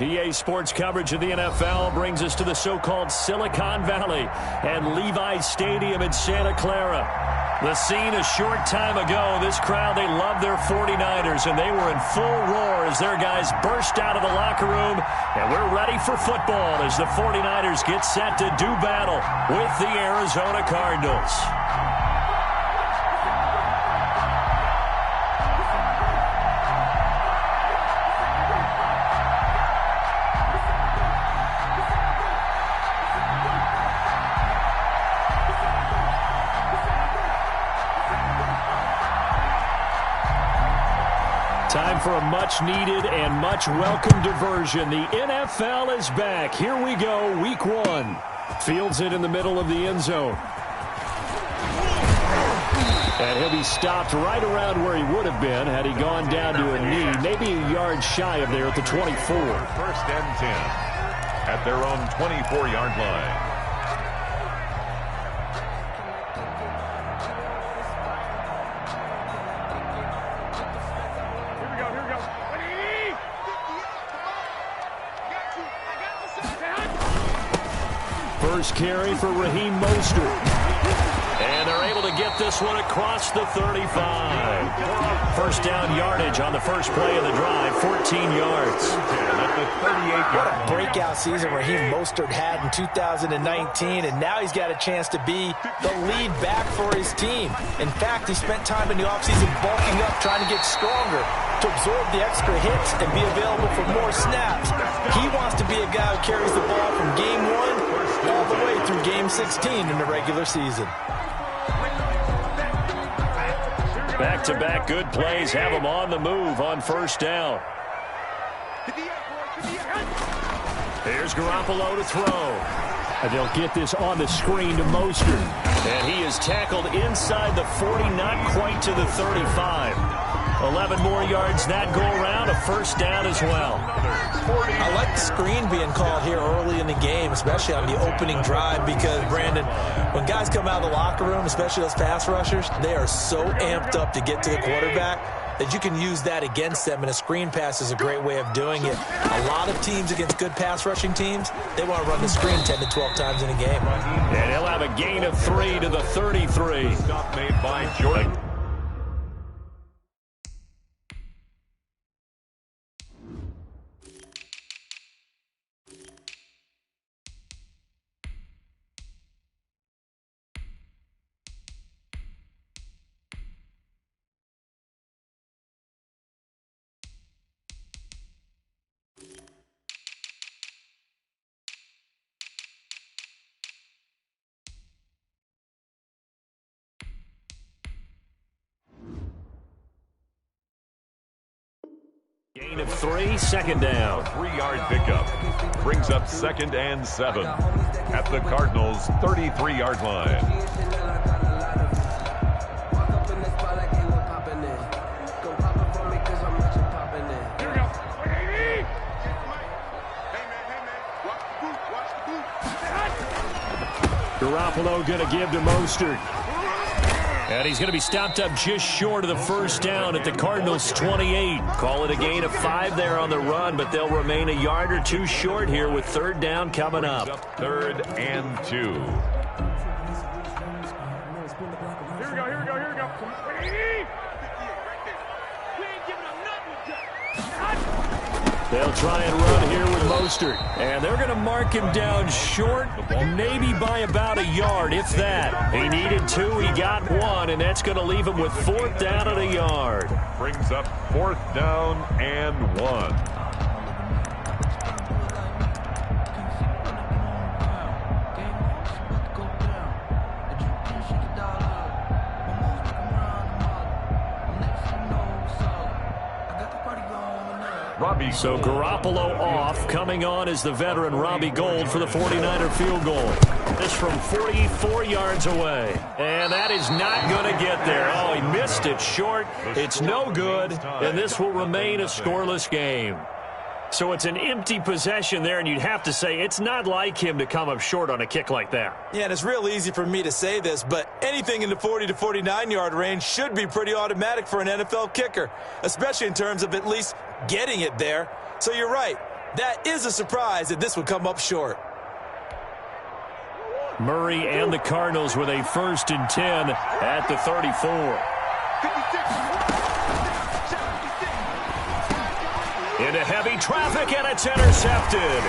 EA Sports coverage of the NFL brings us to the so-called Silicon Valley and Levi's Stadium in Santa Clara. The scene a short time ago, this crowd, they love their 49ers, and they were in full roar as their guys burst out of the locker room, and we're ready for football as the 49ers get set to do battle with the Arizona Cardinals. Time for a much-needed and much-welcome diversion. The NFL is back. Here we go, Week 1. Fields it in the middle of the end zone. And he'll be stopped right around where he would have been had he gone down to a knee, maybe a yard shy of there at the 24. First and 10 at their own 24-yard line. First carry for Raheem Mostert. And they're able to get this one across the 35. First down yardage on the first play of the drive, 14 yards. What a breakout season Raheem Mostert had in 2019, and now he's got a chance to be the lead back for his team. In fact, he spent time in the offseason bulking up, trying to get stronger, to absorb the extra hits and be available for more snaps. He wants to be a guy who carries the ball from game 1 all the way through game 16 in the regular season. Back-to-back good plays have him on the move on first down. Here's Garoppolo to throw. And they'll get this on the screen to Mostert. And he is tackled inside the 40, not quite to the 35. 11 more yards that go around, a first down as well. I like the screen being called here early in the game, especially on the opening drive, because, Brandon, when guys come out of the locker room, especially those pass rushers, they are so amped up to get to the quarterback that you can use that against them, and a screen pass is a great way of doing it. A lot of teams against good pass rushing teams, they want to run the screen 10 to 12 times in a game. And he'll have a gain of 3 to the 33. Stop made by Jordan. Gain of 3, second down. 3-yard pickup brings up 2nd and 7 at the Cardinals' 33-yard line. Garoppolo going to give to Mostert. And he's going to be stopped up just short of the first down at the Cardinals' 28. Call it a gain of 5 there on the run, but they'll remain a yard or 2 short here with third down coming up. 3rd and 2. Here we go. They'll try and run here with Mostert. And they're going to mark him down short, maybe by about a yard, if that. He needed 2, he got 1, and that's going to leave him with 4th down and a yard. Brings up 4th down and 1. So Garoppolo off. Coming on is the veteran Robbie Gould for the 49er field goal. This from 44 yards away. And that is not going to get there. Oh, he missed it short. It's no good. And this will remain a scoreless game. So it's an empty possession there, and you'd have to say it's not like him to come up short on a kick like that. Yeah, and it's real easy for me to say this, but anything in the 40 to 49-yard range should be pretty automatic for an NFL kicker, especially in terms of at least getting it there. So you're right. That is a surprise that this would come up short. Murray and the Cardinals with a 1st and 10 at the 34. Into heavy traffic, and it's intercepted.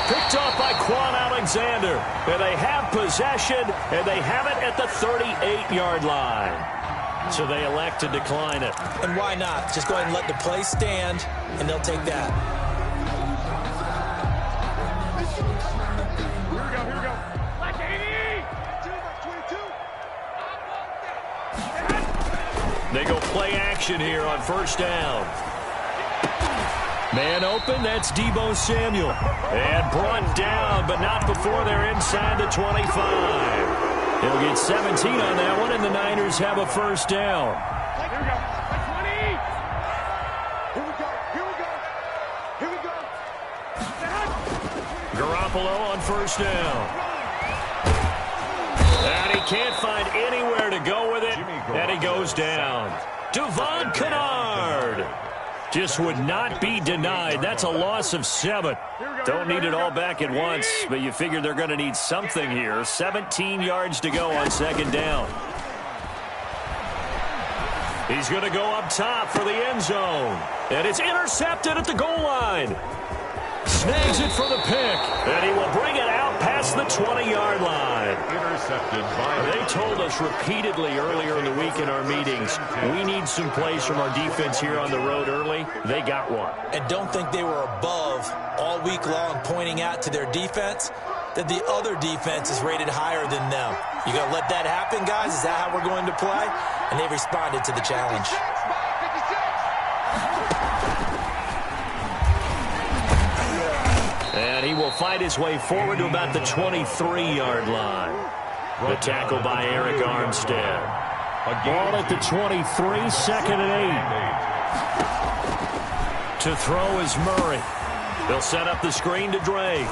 Picked off by Quan Alexander. And they have possession, and they have it at the 38-yard line. So they elect to decline it. And why not? Just go ahead and let the play stand, and they'll take that. Here we go. Like 80. They go play action here on 1st down. Man open, that's Deebo Samuel. And brought down, but not before they're inside the 25. He'll get 17 on that one, and the Niners have a 1st down. Here we go. Like 20. Here we go. Garoppolo on 1st down. And he can't find anywhere to go with it, and he goes down. Devon Kennard just would not be denied. That's a loss of 7. Don't need it all back at once, but you figure they're going to need something here. 17 yards to go on 2nd down. He's going to go up top for the end zone. And it's intercepted at the goal line. Snags it for the pick. And he will bring it out past the 20-yard line. Intercepted by... They told us repeatedly earlier in the week in our meetings, we need some plays from our defense here on the road early. They got one. And don't think they were above all week long pointing out to their defense that the other defense is rated higher than them. You going to let that happen, guys? Is that how we're going to play? And they responded to the challenge. And he will fight his way forward to about the 23-yard line. The tackle by Eric Armstead. Ball at the 23, 2nd and 8. To throw is Murray. They'll set up the screen to Drake.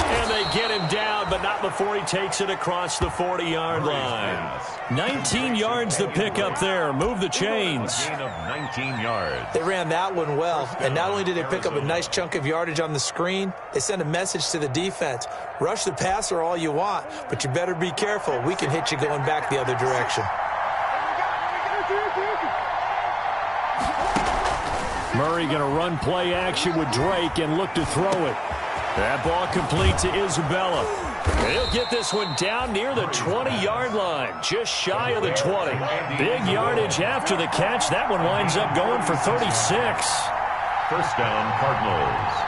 And they get him down, but not before he takes it across the 40-yard line. 19 yards the pick up there. Move the chains. Gain of 19 yards. They ran that one well, and not only did they pick up a nice chunk of yardage on the screen, they sent a message to the defense. Rush the passer all you want, but you better be careful. We can hit you going back the other direction. Murray going to run play action with Drake and look to throw it. That ball complete to Isabella. He'll get this one down near the 20-yard line, just shy of the 20. Big yardage after the catch. That one winds up going for 36. 1st down, Cardinals.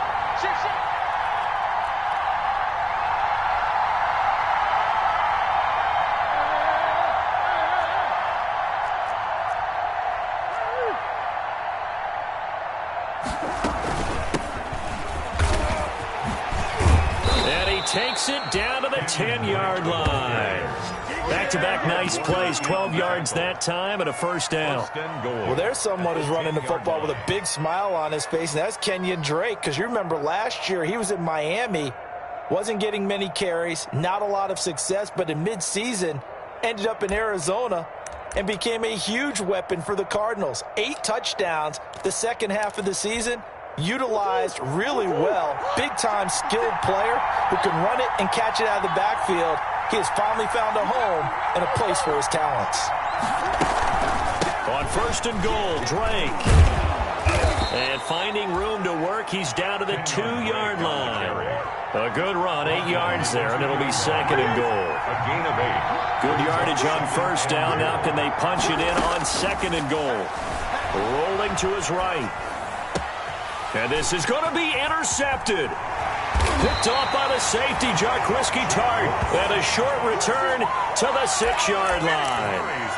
Takes it down to the 10-yard line. Back-to-back nice plays, 12 yards that time and a 1st down. Well, there's someone who's running the football with a big smile on his face, and that's Kenyon Drake, because you remember last year he was in Miami, wasn't getting many carries, not a lot of success, but in midseason ended up in Arizona and became a huge weapon for the Cardinals. 8 touchdowns the second half of the season. Utilized really well. Big-time skilled player who can run it and catch it out of the backfield. He has finally found a home and a place for his talents. On 1st and goal, Drake. And finding room to work, he's down to the 2-yard line. A good run, 8 yards there, and it'll be 2nd and goal. A gain of 8. Good yardage on 1st down. Now can they punch it in on 2nd and goal? Rolling to his right. And this is going to be intercepted. Picked off by the safety, Jarkowski Tart. And a short return to the 6-yard line.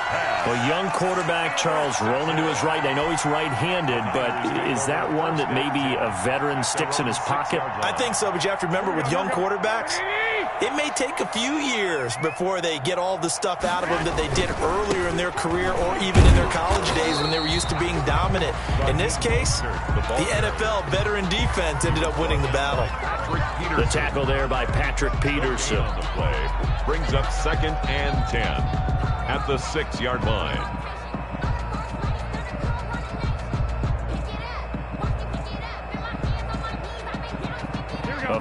A young quarterback, Charles, rolling to his right. I know he's right-handed, but is that one that maybe a veteran sticks in his pocket? I think so, but you have to remember with young quarterbacks, it may take a few years before they get all the stuff out of them that they did earlier in their career or even in their college days when they were used to being dominant. In this case, the NFL veteran defense ended up winning the battle. The tackle there by Patrick Peterson. On the play brings up 2nd and 10 at the 6-yard line.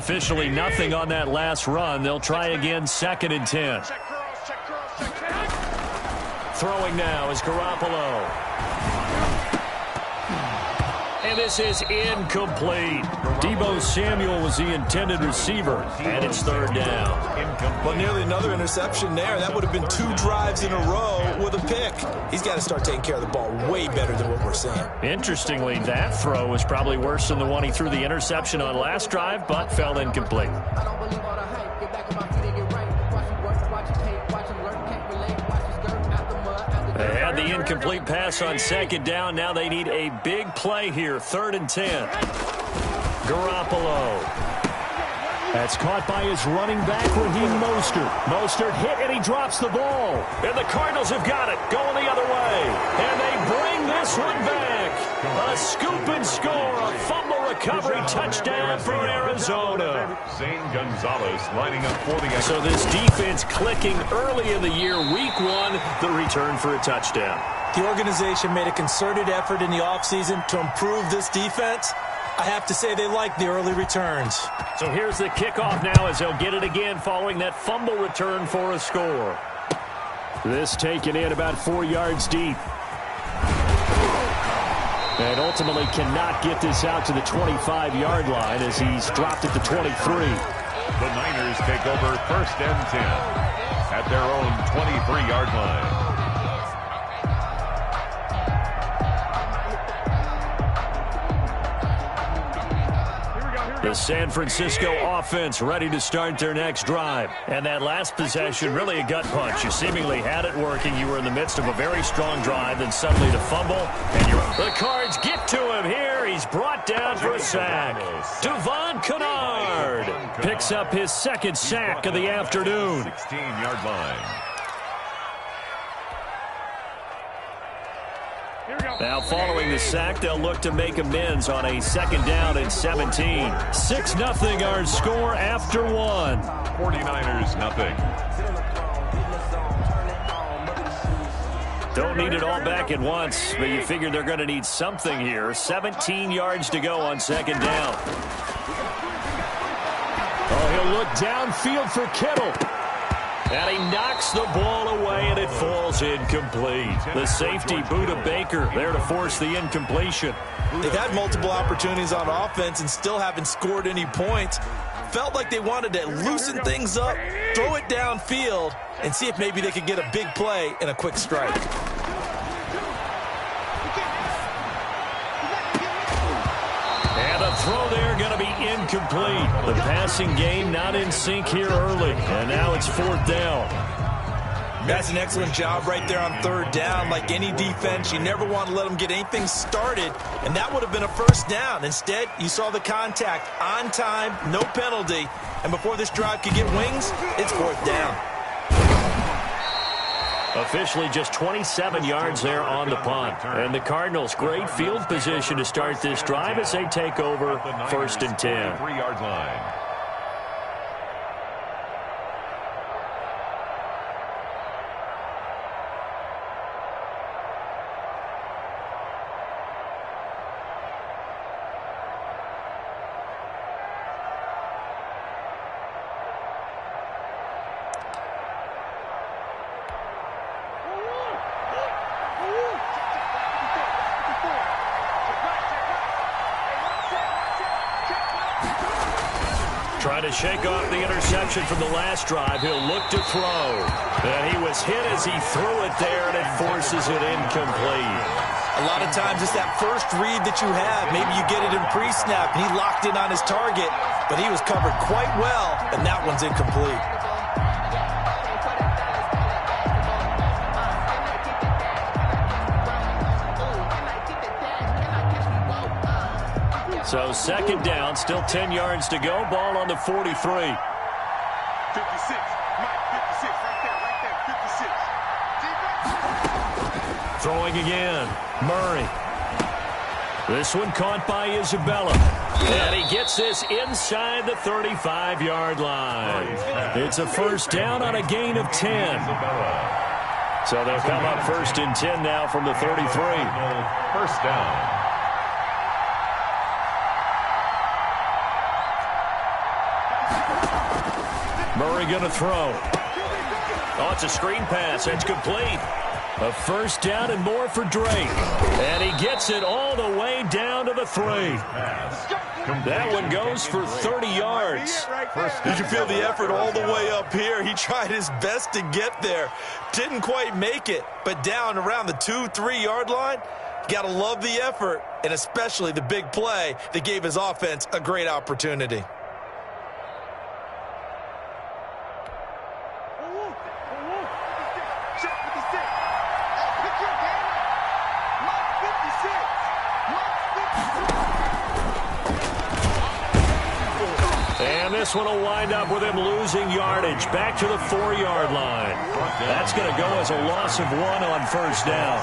Officially nothing on that last run. They'll try again, 2nd and 10. Check curls, check curls, check. Throwing now is Garoppolo. And this is incomplete. Deebo Samuel was the intended receiver, and it's 3rd down. Well, nearly another interception there. That would have been 2 drives in a row with a pick. He's got to start taking care of the ball way better than what we're seeing. Interestingly, that throw was probably worse than the one he threw the interception on last drive, but fell incomplete. I don't believe all the hype. Get back in my feet and get right. Watch him work, watch him tape, watch him learn, can't relate. Watch his skirt out the mud, out the They had the incomplete pass on 2nd down. Now they need a big play here, 3rd and 10. Garoppolo. That's caught by his running back, Raheem Mostert. Mostert hit, and he drops the ball. And the Cardinals have got it, going the other way. And they bring this one back. A scoop and score, a fumble recovery touchdown for Arizona. Zane Gonzalez lining up for the... So this defense clicking early in the year, week 1, the return for a touchdown. The organization made a concerted effort in the offseason to improve this defense. I have to say they like the early returns. So here's the kickoff now as they'll get it again following that fumble return for a score. This taken in about 4 yards deep. And ultimately cannot get this out to the 25-yard line as he's dropped at the 23. The Niners take over 1st and 10 at their own 23-yard line. The San Francisco offense ready to start their next drive. And that last possession, really a gut punch. You seemingly had it working. You were in the midst of a very strong drive, then suddenly to fumble. And the Cards get to him here. He's brought down for a sack. Devon Kennard picks up his 2nd sack of the afternoon. 16-yard line. Now following the sack, they'll look to make amends on a 2nd down and 17. 6-0 our score after 1. 49ers nothing. Don't need it all back at once, but you figure they're going to need something here. 17 yards to go on 2nd down. Oh, he'll look downfield for Kittle. And he knocks the ball away, and it falls incomplete. The safety, Buda Baker, there to force the incompletion. They've had multiple opportunities on offense and still haven't scored any points. Felt like they wanted to loosen things up, throw it downfield, and see if maybe they could get a big play and a quick strike. And the throw there going to be incomplete. The passing game not in sync here early. And now it's 4th down. That's an excellent job right there on 3rd down. Like any defense, you never want to let them get anything started. And that would have been a 1st down. Instead, you saw the contact on time, no penalty. And before this drive could get wings, it's 4th down. Officially just 27 yards there on the punt. And the Cardinals, great field position to start this drive as they take over 1st and 10. 3-yard line. Trying to shake off the interception from the last drive. He'll look to throw. And he was hit as he threw it there, and it forces it incomplete. A lot of times it's that first read that you have. Maybe you get it in pre-snap, and he locked in on his target, but he was covered quite well, and that one's incomplete. So 2nd down, still 10 yards to go. Ball on the 43. 56. Mike, 56. Right there. 56. Throwing again. Murray. This one caught by Isabella. And he gets this inside the 35-yard line. It's a 1st down on a gain of 10. So they'll come up 1st and 10 now from the 33. 1st down. Murray going to throw. Oh, it's a screen pass. It's complete. A first down and more for Drake. And he gets it all the way down to the 3. That one goes for 30 yards. You can feel the effort all the way up here. He tried his best to get there. Didn't quite make it, but down around the 2-3 yard line, you got to love the effort, and especially the big play that gave his offense a great opportunity. This one will wind up with him losing yardage back to the 4-yard line. That's going to go as a loss of 1 on first down.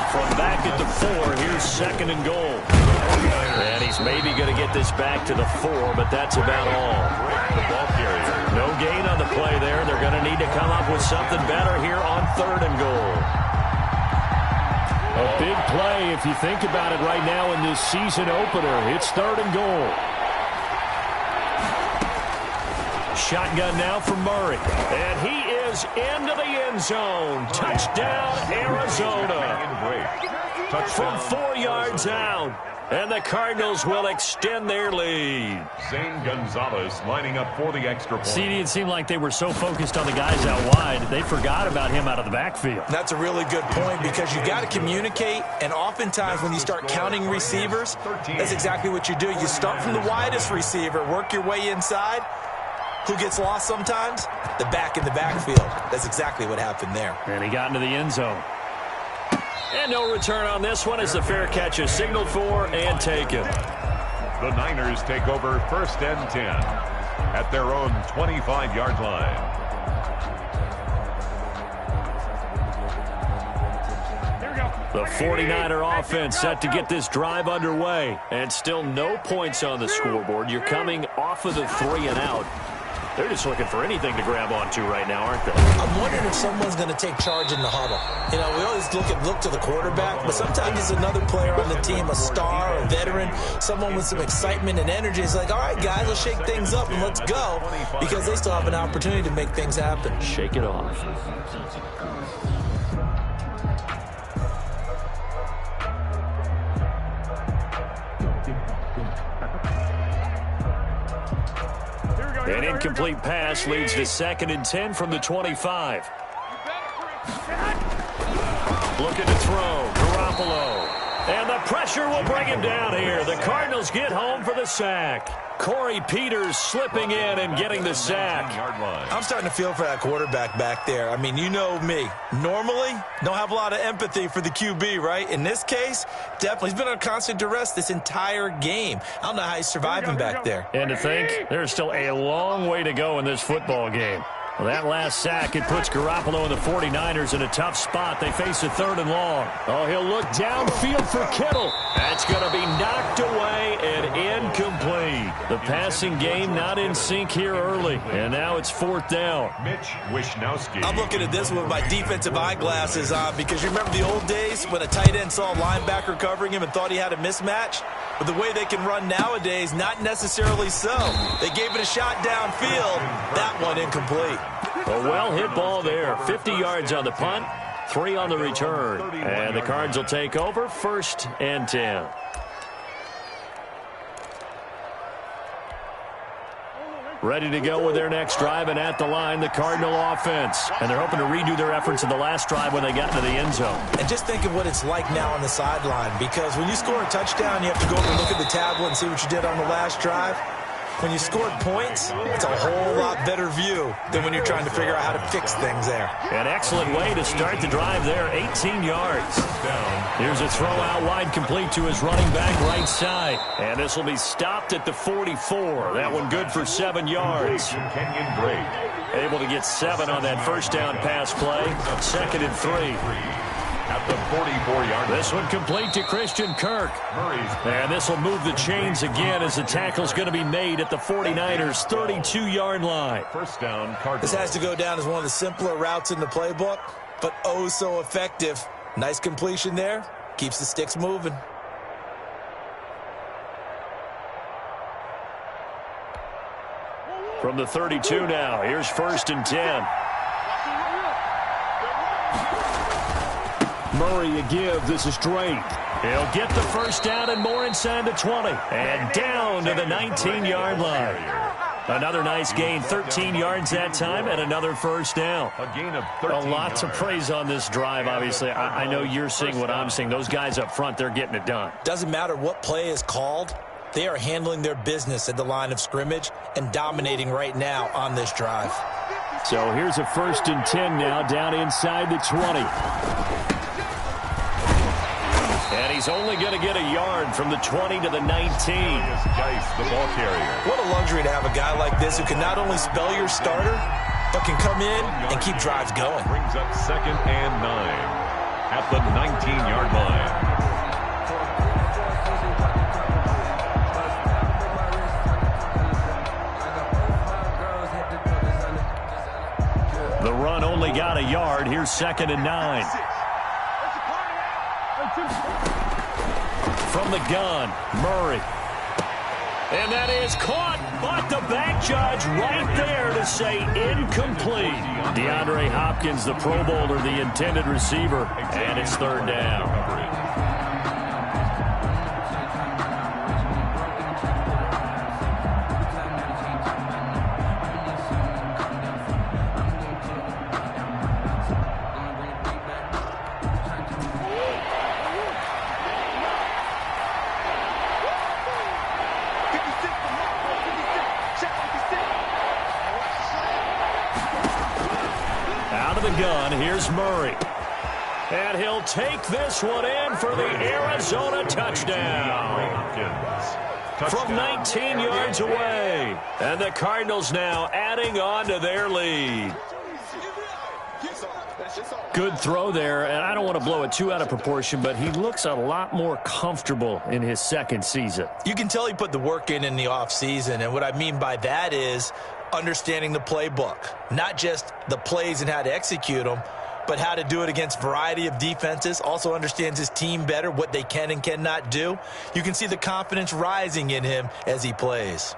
From back at the 4, here's 2nd and goal. And he's maybe going to get this back to the 4, but that's about all. No gain on the play there. They're going to need to come up with something better here on 3rd and goal. A big play if you think about it right now in this season opener. It's 3rd and goal. Shotgun now for Murray. And he is into the end zone. Touchdown, Arizona. From 4 yards out. And the Cardinals will extend their lead. Zane Gonzalez lining up for the extra point. CD, it seemed like they were so focused on the guys out wide, they forgot about him out of the backfield. That's a really good point because you got to communicate, and oftentimes when you start counting receivers, that's exactly what you do. You start from the widest receiver, work your way inside. Who gets lost sometimes? The back in the backfield. That's exactly what happened there. And he got into the end zone. And no return on this one as the fair catch is signaled for and taken. The Niners take over 1st and 10 at their own 25-yard line. The 49er offense set to get this drive underway. And still no points on the scoreboard. You're coming off of the 3 and out. They're just looking for anything to grab onto right now, aren't they? I'm wondering if someone's going to take charge in the huddle. You know, we always look to the quarterback, but sometimes it's another player on the team, a star, a veteran, someone with some excitement and energy. It's like, all right, guys, let's shake things up and let's go, because they still have an opportunity to make things happen. Shake it off. An incomplete pass leads to 2nd and 10 from the 25. Looking to throw. Garoppolo. And the pressure will bring him down here. The Cardinals get home for the sack. Corey Peters slipping in and getting the sack. I'm starting to feel for that quarterback back there. I mean, you know me. Normally, don't have a lot of empathy for the QB, right? In this case, definitely. He's been on constant duress this entire game. I don't know how he's surviving back there. And to think, there's still a long way to go in this football game. Well, that last sack, it puts Garoppolo and the 49ers in a tough spot. They face a 3rd and long. Oh, he'll look downfield for Kittle. That's going to be knocked away and incomplete. The passing game not in sync here early. And now it's 4th down. Mitch Wishnowski. I'm looking at this with my defensive eyeglasses on because you remember the old days when a tight end saw a linebacker covering him and thought he had a mismatch? But the way they can run nowadays, not necessarily so. They gave it a shot downfield. That one incomplete. A well-hit ball there. 50 yards on the punt, 3 on the return. And the Cards will take over 1st and 10. Ready to go with their next drive, and at the line, the Cardinal offense. And they're hoping to redo their efforts in the last drive when they got into the end zone. And just think of what it's like now on the sideline, because when you score a touchdown, you have to go over and look at the tablet and see what you did on the last drive. When you scored points, it's a whole lot better view than when you're trying to figure out how to fix things there. An excellent way to start the drive there, 18 yards. Here's a throw out wide complete to his running back right side. And this will be stopped at the 44. That one good for 7 yards. Kenyon Drake. Able to get 7 on that first down pass play. 2nd and 3. At the 44-yard line. This one complete to Christian Kirk. And this will move the chains again as the tackle's going to be made at the 49ers' 32-yard line. First down, Cardinals. This has to go down as one of the simpler routes in the playbook, but oh so effective. Nice completion there. Keeps the sticks moving. From the 32 now, here's 1st and 10. Murray a give. This is Drake. He'll get the first down and more inside the 20. And down to the 19-yard line. Another nice gain, 13 yards that time, and another first down. A gain of 13 A lot to praise on this drive, obviously. I know you're seeing what I'm seeing. Those guys up front, they're getting it done. Doesn't matter what play is called. They are handling their business at the line of scrimmage and dominating right now on this drive. So here's a 1st and 10 now, down inside the 20. And he's only going to get a yard from the 20 to the 19. Geis, the ball carrier. What a luxury to have a guy like this who can not only spell your starter, but can come in and keep drives going. Brings up 2nd and 9 at the 19-yard line. The run only got a yard. Here's 2nd and 9. From the gun, Murray. And that is caught, but the back judge right there to say incomplete. DeAndre Hopkins, the Pro Bowler, the intended receiver, and it's 3rd down. Gun. Here's Murray. And he'll take this one in for the Arizona touchdown. From 19 yards away. And the Cardinals now adding on to their lead. Good throw there, and I don't want to blow it too out of proportion, but he looks a lot more comfortable in his 2nd season. You can tell he put the work in the offseason, and what I mean by that is understanding the playbook. Not just the plays and how to execute them, but how to do it against a variety of defenses. Also understands his team better, what they can and cannot do. You can see the confidence rising in him as he plays.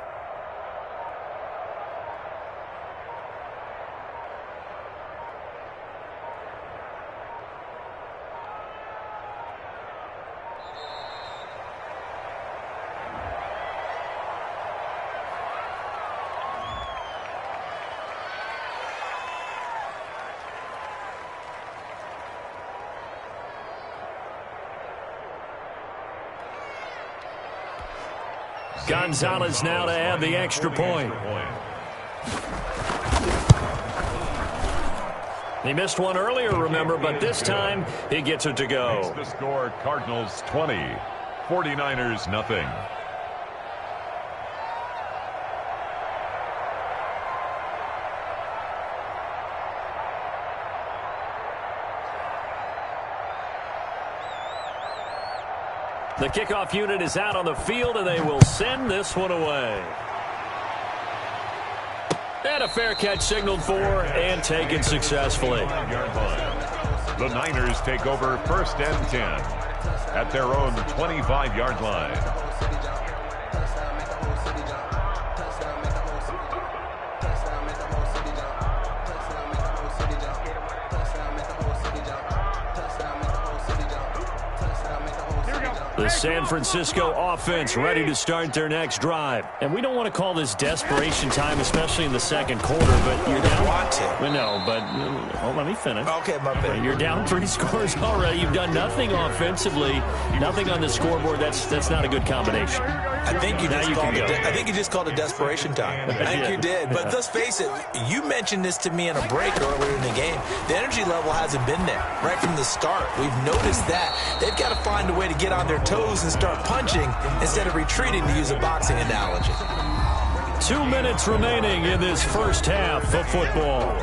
Gonzalez now to add the extra point. He missed one earlier, remember, but this time he gets it to go. The score, Cardinals 20, 49ers nothing. The kickoff unit is out on the field, and they will send this one away. And a fair catch signaled for and taken successfully. The Niners take over 1st and 10 at their own 25-yard line. The San Francisco offense ready to start their next drive. And we don't want to call this desperation time, especially in the 2nd quarter, but you're down. Want to. We know, but let me finish. Okay, my bad. You're down 3 scores already. You've done nothing offensively, nothing on the scoreboard. That's not a good combination. I think you just called it desperation time. I think you did. But let's face it, you mentioned this to me in a break earlier in the game. The energy level hasn't been there right from the start. We've noticed that. They've got to find a way to get on their toes and start punching instead of retreating, to use a boxing analogy. 2 minutes remaining in this first half of football.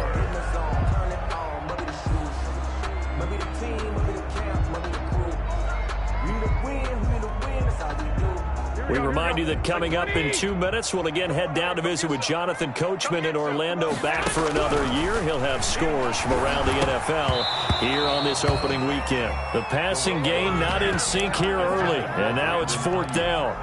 We remind you that coming up in 2 minutes, we'll again head down to visit with Jonathan Coachman in Orlando, back for another year. He'll have scores from around the NFL here on this opening weekend. The passing game not in sync here early, and now it's 4th down.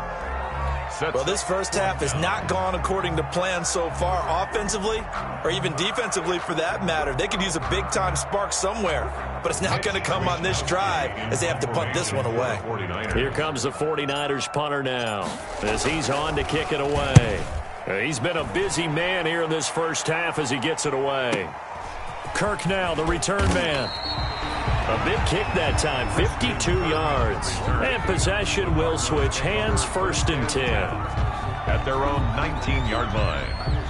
Well, this first half has not gone according to plan so far offensively or even defensively for that matter. They could use a big-time spark somewhere, but it's not going to come on this drive as they have to punt this one away. Here comes the 49ers punter now as he's on to kick it away. He's been a busy man here in this first half as he gets it away. Kirk now, the return man. A big kick that time, 52 yards. And possession will switch hands, 1st and 10. At their own 19-yard line.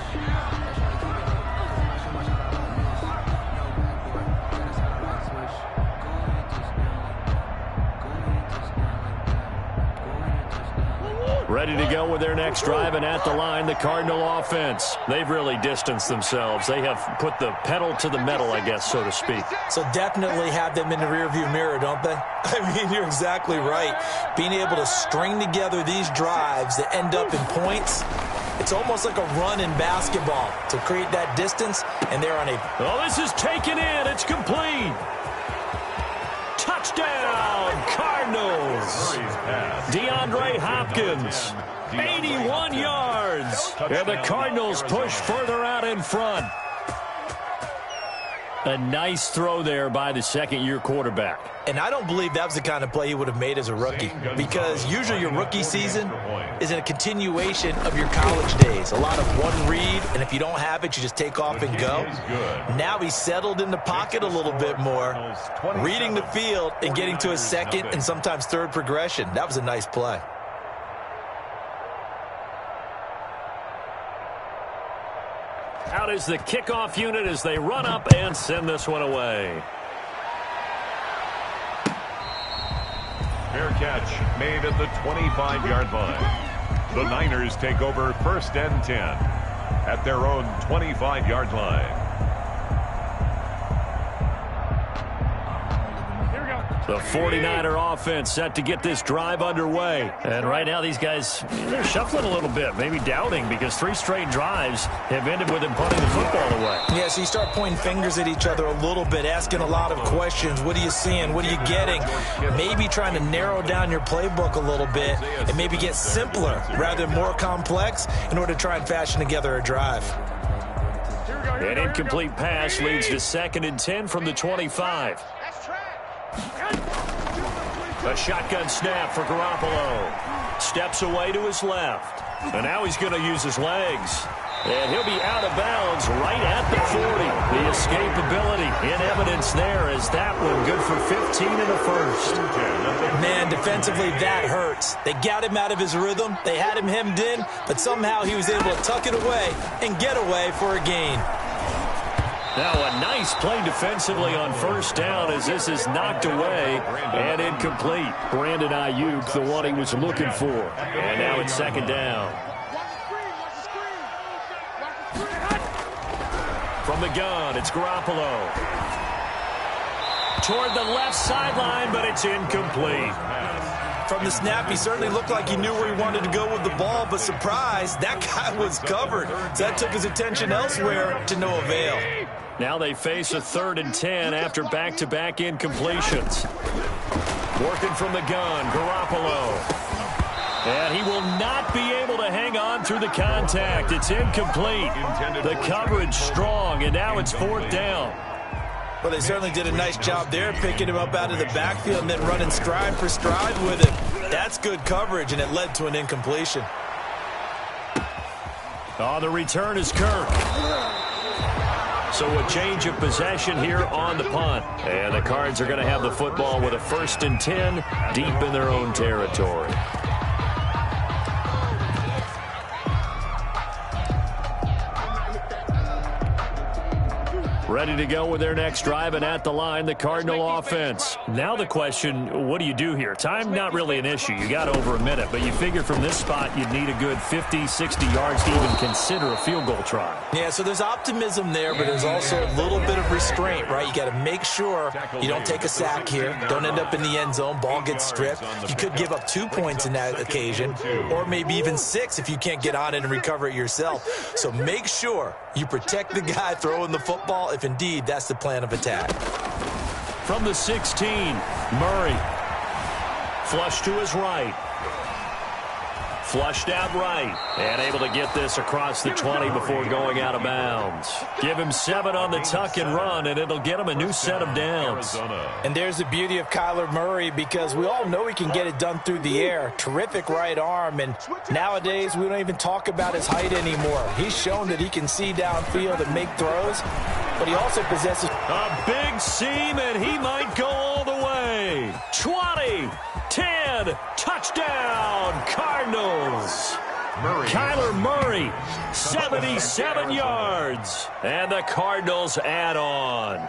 Ready to go with their next drive, and at the line, the Cardinal offense. They've really distanced themselves. They have put the pedal to the metal, I guess, so to speak. So definitely have them in the rearview mirror, don't they? I mean, you're exactly right. Being able to string together these drives that end up in points, it's almost like a run in basketball to create that distance, and they're on a... Oh, this is taken in. It's complete. Touchdown, Cardinals. DeAndre Hopkins, 81 yards. And the Cardinals push further out in front. A nice throw there by the second-year quarterback. And I don't believe that was the kind of play he would have made as a rookie, because usually your rookie season is a continuation of your college days. A lot of one read, and if you don't have it, you just take off and go. Now he's settled in the pocket a little bit more, reading the field and getting to his second and sometimes third progression. That was a nice play. Out is the kickoff unit as they run up and send this one away. Fair catch made at the 25-yard line. The Niners take over 1st and 10 at their own 25-yard line. The 49er offense set to get this drive underway. And right now these guys, they're shuffling a little bit, maybe doubting, because 3 straight drives have ended with them punting the football away. Yeah, so you start pointing fingers at each other a little bit, asking a lot of questions. What are you seeing? What are you getting? Maybe trying to narrow down your playbook a little bit and maybe get simpler rather than more complex in order to try and fashion together a drive. An incomplete pass leads to 2nd and 10 from the 25. A shotgun snap for Garoppolo. Steps away to his left. And now he's going to use his legs. And he'll be out of bounds right at the 40. The escapability in evidence there as that one good for 15 and a first. Man, defensively, that hurts. They got him out of his rhythm. They had him hemmed in, but somehow he was able to tuck it away and get away for a gain. Now a nice play defensively on 1st down as this is knocked away and incomplete. Brandon Ayuk, the one he was looking for. And now it's 2nd down. From the gun, it's Garoppolo. Toward the left sideline, but it's incomplete. From the snap, he certainly looked like he knew where he wanted to go with the ball, but surprise, that guy was covered. So that took his attention elsewhere to no avail. Now they face a 3rd and 10 after back-to-back incompletions. Working from the gun, Garoppolo. And he will not be able to hang on through the contact. It's incomplete. The coverage strong, and now it's 4th down. Well, they certainly did a nice job there, picking him up out of the backfield and then running stride for stride with him. That's good coverage, and it led to an incompletion. On the return is Kirk. So a change of possession here on the punt. And the Cards are going to have the football with a 1st and 10 deep in their own territory. Ready to go with their next drive, and at the line, the Cardinal offense. Now the question, what do you do here? Time, not really an issue. You got over a minute, but you figure from this spot you'd need a good 50, 60 yards to even consider a field goal try. Yeah, so there's optimism there, but there's also a little bit of restraint, right? You got to make sure you don't take a sack here. Don't end up in the end zone. Ball gets stripped. You could give up 2 points in that occasion, or maybe even 6 if you can't get on it and recover it yourself. So make sure you protect the guy throwing the football if indeed that's the plan of attack. From the 16, Murray. Flush to his right. Flushed out right. And able to get this across the 20 before going out of bounds. Give him 7 on the tuck and run, and it'll get him a new set of downs. And there's the beauty of Kyler Murray, because we all know he can get it done through the air. Terrific right arm, and nowadays we don't even talk about his height anymore. He's shown that he can see downfield and make throws, but he also possesses a big seam, and he might go all the way. 20, 10, touchdown, Cardinals. Kyler Murray, 77 yards, and the Cardinals add on.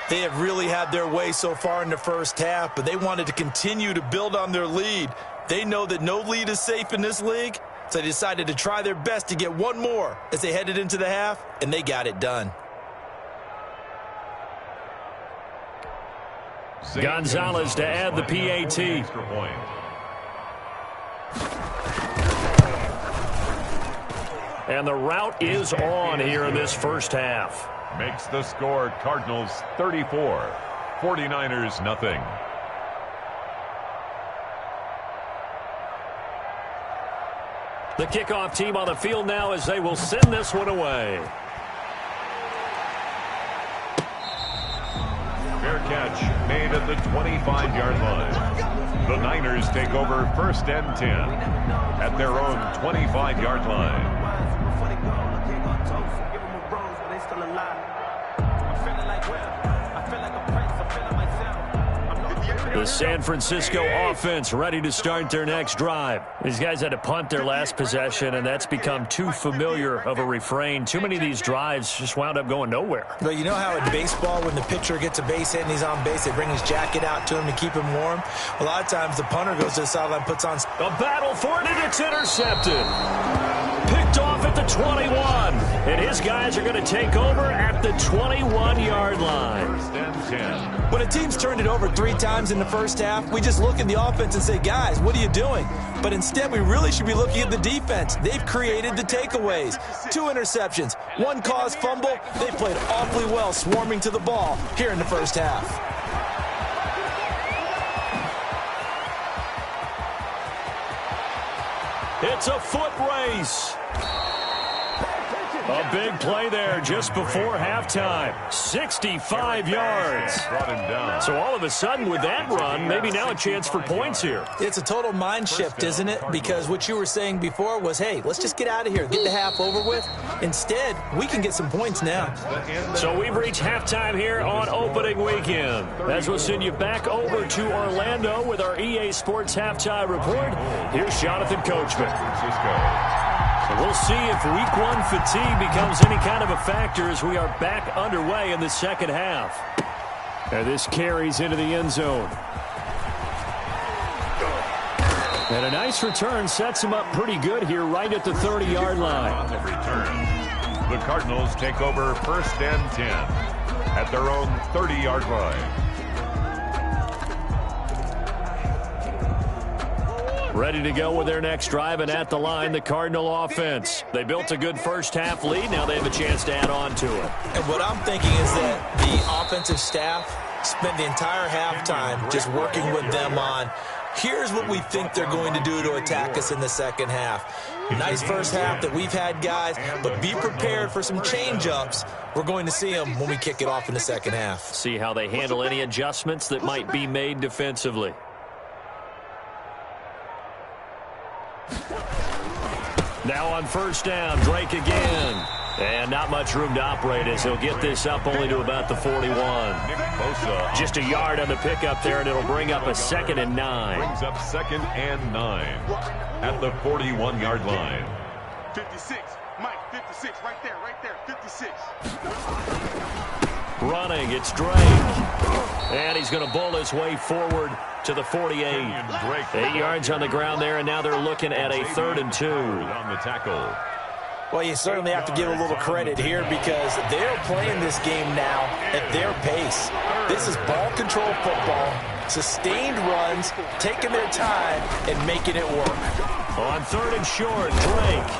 They have really had their way so far in the first half, but they wanted to continue to build on their lead. They know that no lead is safe in this league, so they decided to try their best to get one more as they headed into the half, and they got it done. Gonzalez to add the PAT. And the route is on here in this first half. Makes the score Cardinals 34, 49ers nothing. The kickoff team on the field now as they will send this one away. Fair catch made at the 25-yard line. The Niners take over first and 10 at their own 25-yard line. The San Francisco offense ready to start their next drive. These guys had to punt their last possession, and that's become too familiar of a refrain. Too many of these drives just wound up going nowhere. But you know how in baseball, when the pitcher gets a base hit and he's on base, they bring his jacket out to him to keep him warm? A lot of times the punter goes to the sideline, puts on... A battle for it, and it's intercepted. Picked off at the 21. And his guys are going to take over at the 21-yard line. First and 10. When a team's turned it over 3 times in the first half, we just look at the offense and say, guys, what are you doing? But instead, we really should be looking at the defense. They've created the takeaways. 2 interceptions, 1 caused fumble. They played awfully well swarming to the ball here in the first half. It's a foot race. A big play there just before halftime. 65 yards. Brought him down. So all of a sudden with that run, maybe now a chance for points here. It's a total mind shift, isn't it? Because what you were saying before was, hey, let's just get out of here, get the half over with. Instead, we can get some points now. So we've reached halftime here on opening weekend. As we'll send you back over to Orlando with our EA Sports Halftime Report. Here's Jonathan Coachman. We'll see if week 1 fatigue becomes any kind of a factor as we are back underway in the second half. And this carries into the end zone. And a nice return sets him up pretty good here right at the 30-yard line. On the return, the Cardinals take over first and 10 at their own 30-yard line. Ready to go with their next drive, and at the line, the Cardinal offense. They built a good first half lead. Now they have a chance to add on to it. And what I'm thinking is that the offensive staff spent the entire halftime just working with them on, here's what we think they're going to do to attack us in the second half. Nice first half that we've had, guys, but be prepared for some change-ups. We're going to see them when we kick it off in the second half. See how they handle any adjustments that might be made defensively. Now on first down, Drake again. And not much room to operate as he'll get this up only to about the 41. Just a yard on the pickup there, and it'll bring up a 2nd and 9. Brings up 2nd and 9 at the 41-yard line. 56, Mike, 56, right there, 56. Running, it's Drake. And he's going to bull his way forward to the 48. 8 yards on the ground there, and now they're looking at a 3rd and 2. On the tackle. Well, you certainly have to give a little credit here because they're playing this game now at their pace. This is ball control football, sustained runs, taking their time and making it work. On 3rd and short, Drake.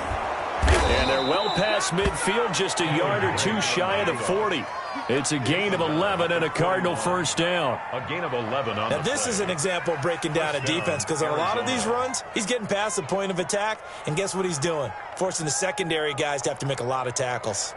And they're well past midfield, just a yard or 2 shy of the 40. It's a gain of 11 and a Cardinal first down. A gain of 11 on Now, this is an example of breaking down a defense because on a lot of these runs, he's getting past the point of attack, and guess what he's doing? Forcing the secondary guys to have to make a lot of tackles.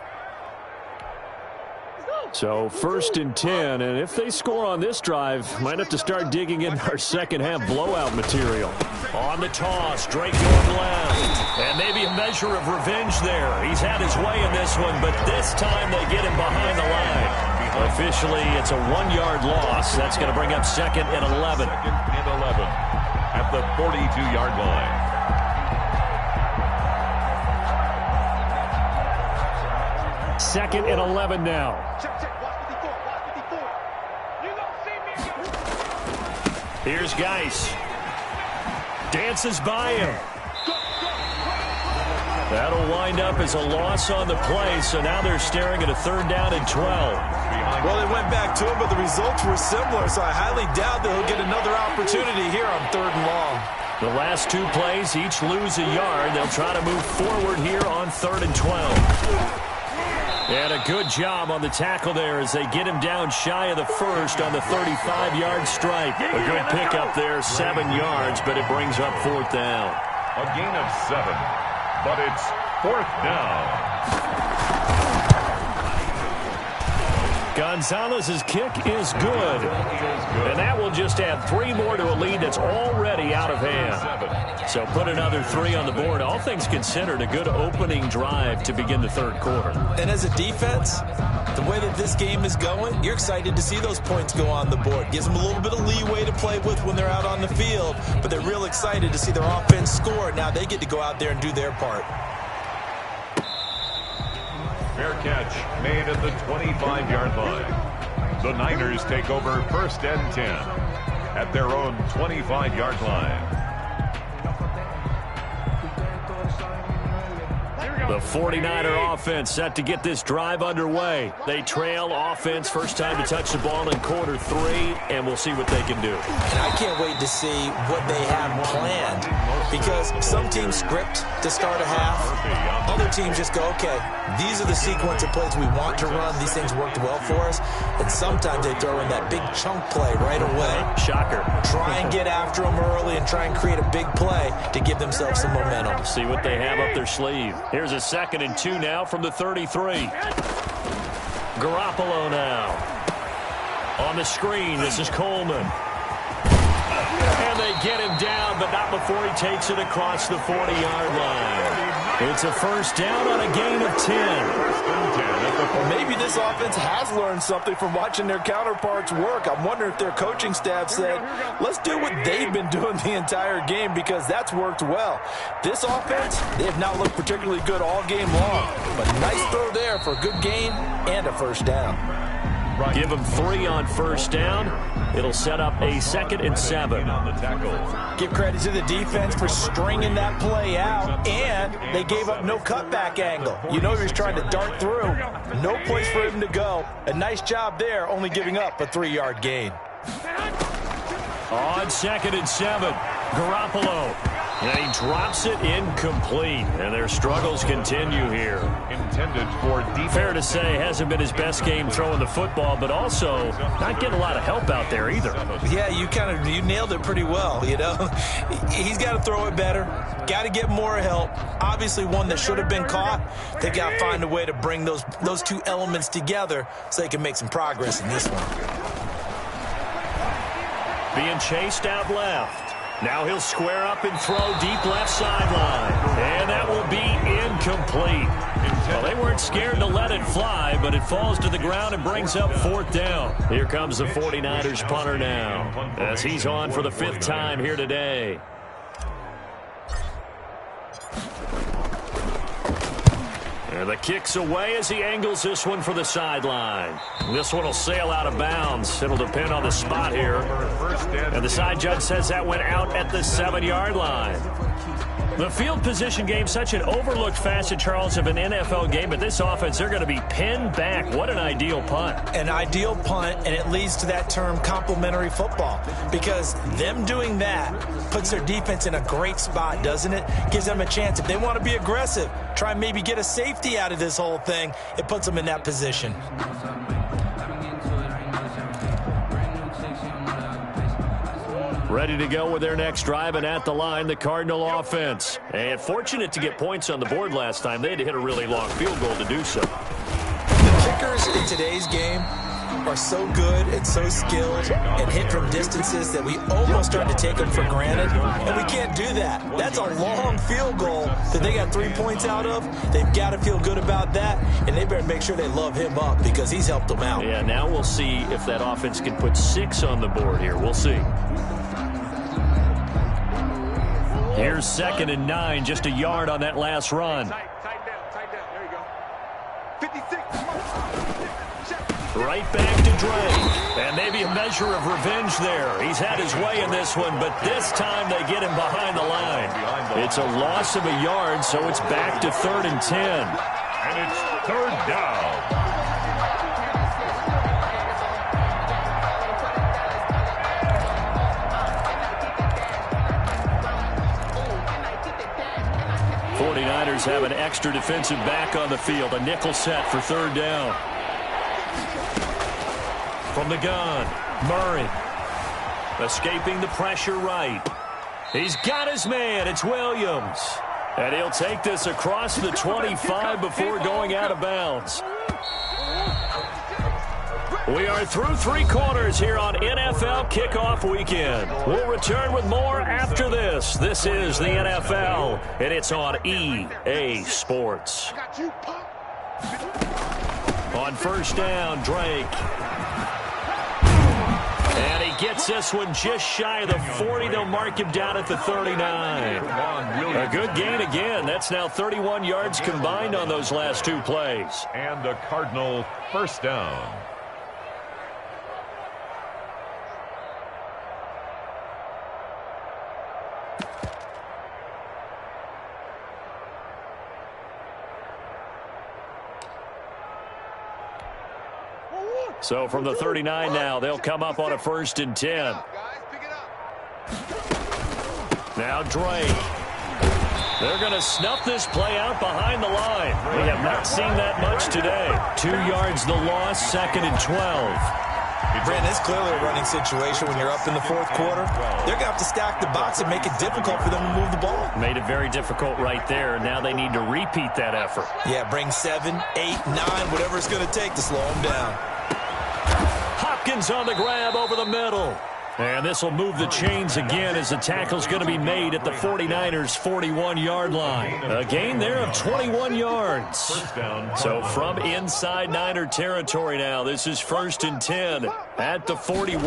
So 1st and 10, and if they score on this drive, might have to start digging in our second half blowout material. On the toss, Drake going left. And maybe a measure of revenge there. He's had his way in this one, but this time they get him behind the line. Officially, it's a 1-yard loss. That's going to bring up 2nd and 11. 2nd and 11 at the 42-yard line. Second and 11 now. Check, check. Watch 54. Watch 54. You don't see me. Here's Geis. Dances by him. That'll wind up as a loss on the play, so now they're staring at a 3rd down and 12. Well, they went back to him, but the results were similar, so I highly doubt that he'll get another opportunity here on 3rd and long. The last 2 plays, each lose a yard. They'll try to move forward here on 3rd and 12. And a good job on the tackle there as they get him down shy of the 1st on the 35-yard strike. A good pickup there, 7 yards, but it brings up 4th down. A gain of 7, but it's 4th down. Gonzalez's kick is good. And that will just add 3 more to a lead that's already out of hand. So put another 3 on the board. All things considered, a good opening drive to begin the 3rd quarter. And as a defense, the way that this game is going, you're excited to see those points go on the board. Gives them a little bit of leeway to play with when they're out on the field, but they're real excited to see their offense score. Now they get to go out there and do their part. Fair catch made at the 25-yard line. The Niners take over 1st and 10 at their own 25-yard line. The 49er offense set to get this drive underway. They trail offense, first time to touch the ball in quarter 3, and we'll see what they can do. And I can't wait to see what they have planned, because some teams script to start a half. Other teams just go, okay, these are the sequence of plays we want to run. These things worked well for us. And sometimes they throw in that big chunk play right away. Shocker. Try and get after them early and try and create a big play to give themselves some momentum. See what they have up their sleeve. Here's a 2nd and 2 now from the 33. Garoppolo now. On the screen, this is Coleman. And they get him down, but not before he takes it across the 40-yard line. It's a 1st down on a gain of 10. Maybe this offense has learned something from watching their counterparts work. I'm wondering if their coaching staff said, let's do what they've been doing the entire game, because that's worked well. This offense, they have not looked particularly good all game long, but nice throw there for a good gain and a 1st down. Give them 3 on 1st down. It'll set up a 2nd and 7. On the tackle. Give credit to the defense for stringing that play out, and they gave up no cutback angle. You know he was trying to dart through. No place for him to go. A nice job there, only giving up a 3-yard gain. On 2nd and 7, Garoppolo. And he drops it incomplete. And their struggles continue here. Intended for defense. Fair to say, hasn't been his best game throwing the football, but also not getting a lot of help out there either. Yeah, you nailed it pretty well, you know. He's got to throw it better. Got to get more help. Obviously one that should have been caught. They got to find a way to bring those 2 elements together so they can make some progress in this one. Being chased out left. Now he'll square up and throw deep left sideline. And that will be incomplete. Well, they weren't scared to let it fly, but it falls to the ground and brings up 4th down. Here comes the 49ers punter now, as he's on for the 5th time here today. And the kick's away as he angles this one for the sideline. This one will sail out of bounds. It'll depend on the spot here. And the side judge says that went out at the 7-yard line. The field position game, such an overlooked facet, Charles, of an NFL game, but this offense, they're going to be pinned back. What an ideal punt. An ideal punt, and it leads to that term complementary football, because them doing that puts their defense in a great spot, doesn't it? Gives them a chance. If they want to be aggressive, try and maybe get a safety out of this whole thing, it puts them in that position. Ready to go with their next drive, and at the line, the Cardinal offense. And fortunate to get points on the board last time. They had to hit a really long field goal to do so. The kickers in today's game are so good and so skilled and hit from distances that we almost start to take them for granted, and we can't do that. That's a long field goal that they got 3 points out of. They've got to feel good about that, and they better make sure they love him up because he's helped them out. Yeah, now we'll see if that offense can put 6 on the board here. We'll see. Here's 2nd and 9, just a yard on that last run. Tight down. There you go. 56. Right back to Drake. And maybe a measure of revenge there. He's had his way in this one, but this time they get him behind the line. It's a loss of a yard, so it's back to 3rd and 10. And it's 3rd down. '49ers have an extra defensive back on the field. A nickel set for 3rd down. From the gun, Murray. Escaping the pressure right. He's got his man. It's Williams. And he'll take this across the 25 before going out of bounds. We are through 3 quarters here on NFL Kickoff Weekend. We'll return with more after this. This is the NFL, and it's on EA Sports. On 1st down, Drake. And he gets this one just shy of the 40. They'll mark him down at the 39. A good gain again. That's now 31 yards combined on those last 2 plays. And a Cardinal 1st down. So from the 39 now, they'll come up on a 1st and 10. Now Drake. They're going to snuff this play out behind the line. We have not seen that much today. 2 yards the loss, 2nd and 12. Brent, it's clearly a running situation when you're up in the 4th quarter. They're going to have to stack the box and make it difficult for them to move the ball. Made it very difficult right there. Now they need to repeat that effort. Yeah, bring 7, 8, 9, whatever it's going to take to slow them down. Hopkins on the grab over the middle. And this will move the chains again as the tackle's going to be made at the 49ers' 41-yard line. A gain there of 21 yards. So from inside Niner territory now, this is 1st and 10 at the 41.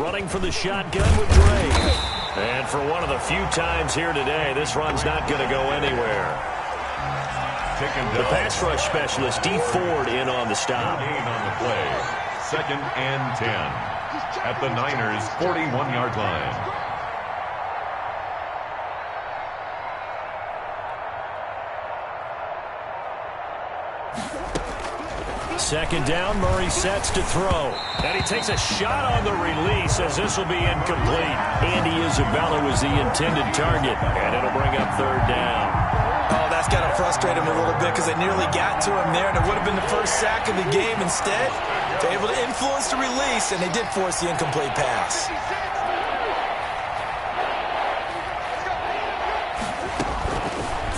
Running for the shotgun with Drake. And for one of the few times here today, this run's not going to go anywhere. The pass rush specialist, D. Ford, in on the stop. Gain on the play. 2nd and 10 at the Niners' 41-yard line. Second down, Murray sets to throw. And he takes a shot on the release as this will be incomplete. Andy Isabella was the intended target, and it'll bring up 3rd down. Oh, that's got to frustrate him a little bit because they nearly got to him there, and it would have been the first sack of the game. Instead, they're able to influence the release, and they did force the incomplete pass.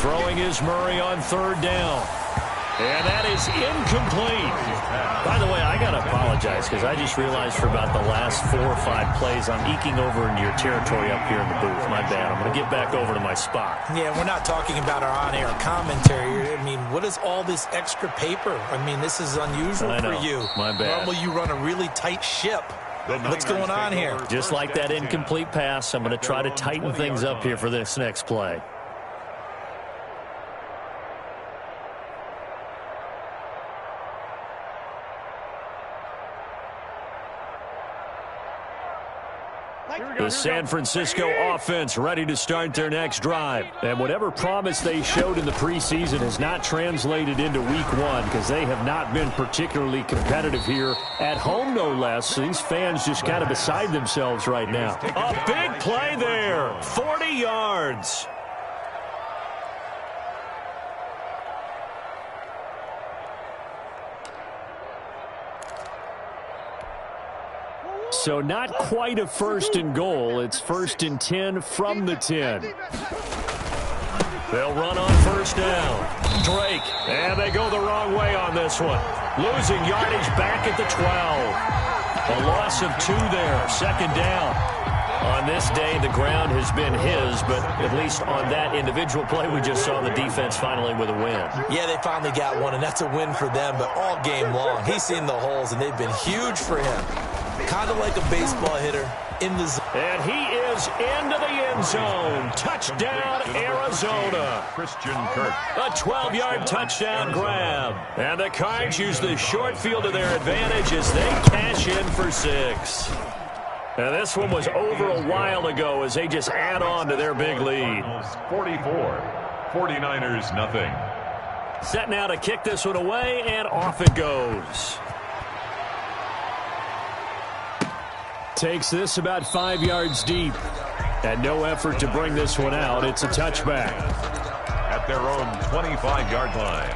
Throwing is Murray on 3rd down. And that is incomplete. By the way, I got to apologize because I just realized for about the last 4 or 5 plays, I'm eking over into your territory up here in the booth. My bad. I'm going to get back over to my spot. Yeah, we're not talking about our on-air commentary. I mean, what is all this extra paper? I mean, this is unusual for you. My bad. Normally, you run a really tight ship. What's going on here? Just like that incomplete pass, I'm going to try to tighten things up here for this next play. The San Francisco offense ready to start their next drive. And whatever promise they showed in the preseason has not translated into week 1 because they have not been particularly competitive here at home, no less. So these fans just kind of beside themselves right now. A big play there. 40 yards. So not quite a first and goal. It's first and 10 from the 10. They'll run on first down. Drake, and they go the wrong way on this one. Losing yardage back at the 12. A loss of 2 there, second down. On this day, the ground has been his, but at least on that individual play, we just saw the defense finally with a win. Yeah, they finally got one, and that's a win for them, but all game long, he's seen the holes, and they've been huge for him. Kind of like a baseball hitter in the zone. And he is into the end zone. Touchdown, Arizona. Christian Kirk. A 12-yard touchdown grab. And the Cards use the short field to their advantage as they cash in for 6. And this one was over a while ago as they just add on to their big lead. 44. 49ers, nothing. Set now to kick this one away, and off it goes. Takes this about 5 yards deep. And no effort to bring this one out. It's a touchback. At their own 25-yard line.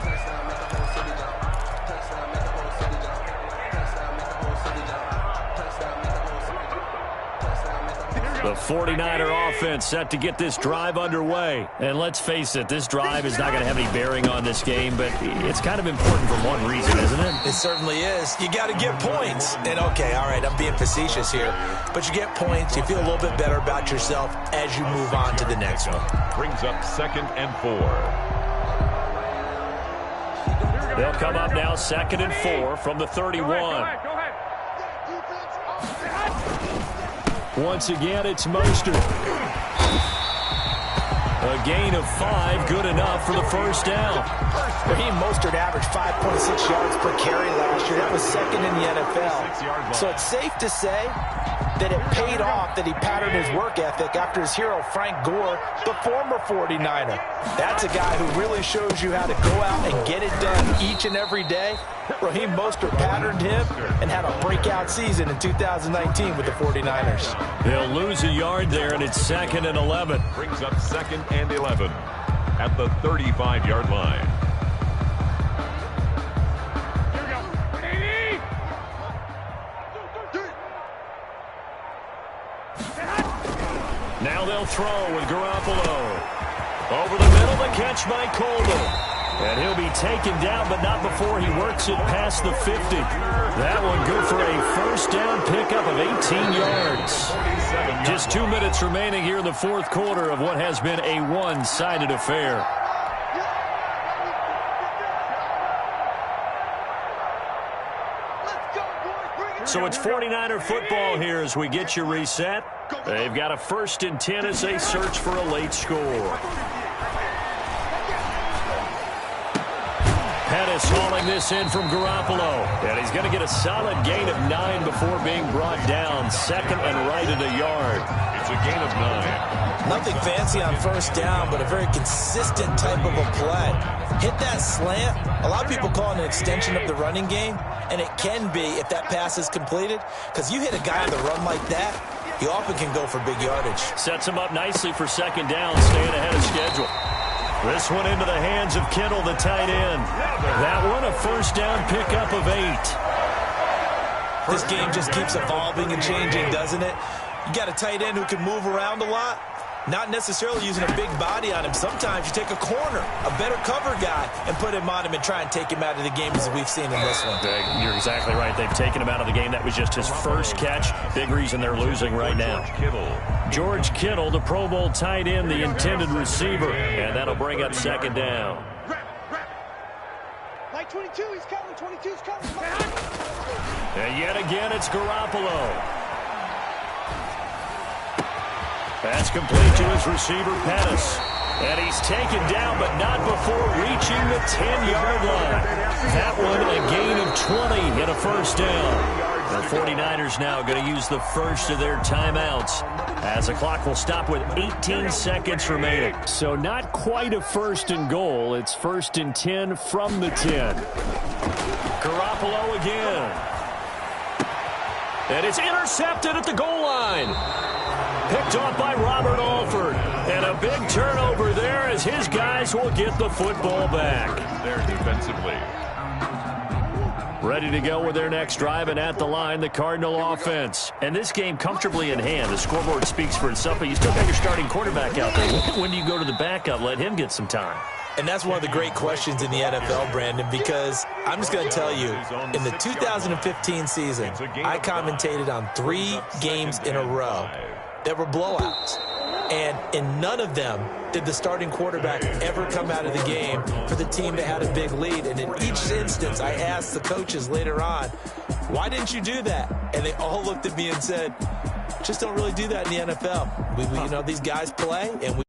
The 49er offense set to get this drive underway. And let's face it, this drive is not going to have any bearing on this game, but it's kind of important for one reason, isn't it? It certainly is. You got to get points. And, okay, all right, I'm being facetious here. But you get points, you feel a little bit better about yourself as you move on to the next one. Brings up 2nd and 4. They'll come up now 2nd and 4 from the 31. Once again, it's Mostert. A gain of 5, good enough for the first down. Raheem Mostert averaged 5.6 yards per carry last year. That was 2nd in the NFL. So it's safe to say that it paid off that he patterned his work ethic after his hero, Frank Gore, the former 49er. That's a guy who really shows you how to go out and get it done each and every day. Raheem Mostert patterned him and had a breakout season in 2019 with the 49ers. They'll lose a yard there, and it's 2nd and 11. Brings up 2nd and 11 at the 35-yard line. Now they'll throw with Garoppolo. Over the middle, the catch by Coleman. And he'll be taken down, but not before he works it past the 50. That one good for a first down pickup of 18 yards. Just 2 minutes remaining here in the fourth quarter of what has been a one-sided affair. So it's 49er football here as we get you reset. They've got a 1st and 10 as they search for a late score. Pettis hauling this in from Garoppolo. And he's going to get a solid gain of 9 before being brought down. 2nd and right at a yard. It's a gain of 9. Nothing fancy on first down, but a very consistent type of a play. Hit that slant. A lot of people call it an extension of the running game, and it can be if that pass is completed, because you hit a guy on the run like that, he often can go for big yardage. Sets him up nicely for 2nd down, staying ahead of schedule. This one into the hands of Kittle, the tight end. That one a first down pickup of 8. This game just keeps evolving and changing, doesn't it? You got a tight end who can move around a lot. Not necessarily using a big body on him. Sometimes you take a corner, a better cover guy, and put him on him and try and take him out of the game as we've seen in this one. You're exactly right. They've taken him out of the game. That was just his first catch. Big reason they're losing right now. George Kittle, the Pro Bowl tight end, the intended receiver. And that'll bring up 2nd down. Like 22, he's coming. 22's coming. And yet again, it's Garoppolo. That's complete to his receiver, Pettis. And he's taken down, but not before reaching the 10-yard line. That one a gain of 20 and a first down. The 49ers now going to use the first of their timeouts as the clock will stop with 18 seconds remaining. So not quite a 1st and goal. It's 1st and 10 from the 10. Garoppolo again. And it's intercepted at the goal line. Picked off by Robert Alford. And a big turnover there as his guys will get the football back. There defensively. Ready to go with their next drive, and at the line, the Cardinal offense. And this game comfortably in hand. The scoreboard speaks for itself, but you still got your starting quarterback out there. When do you go to the backup? Let him get some time. And that's one of the great questions in the NFL, Brandon, because I'm just going to tell you, in the 2015 season, I commentated on 3 games in a row that were blowouts. And in none of them did the starting quarterback ever come out of the game for the team that had a big lead. And in each instance, I asked the coaches later on, why didn't you do that? And they all looked at me and said, just don't really do that in the NFL. You know, these guys play, and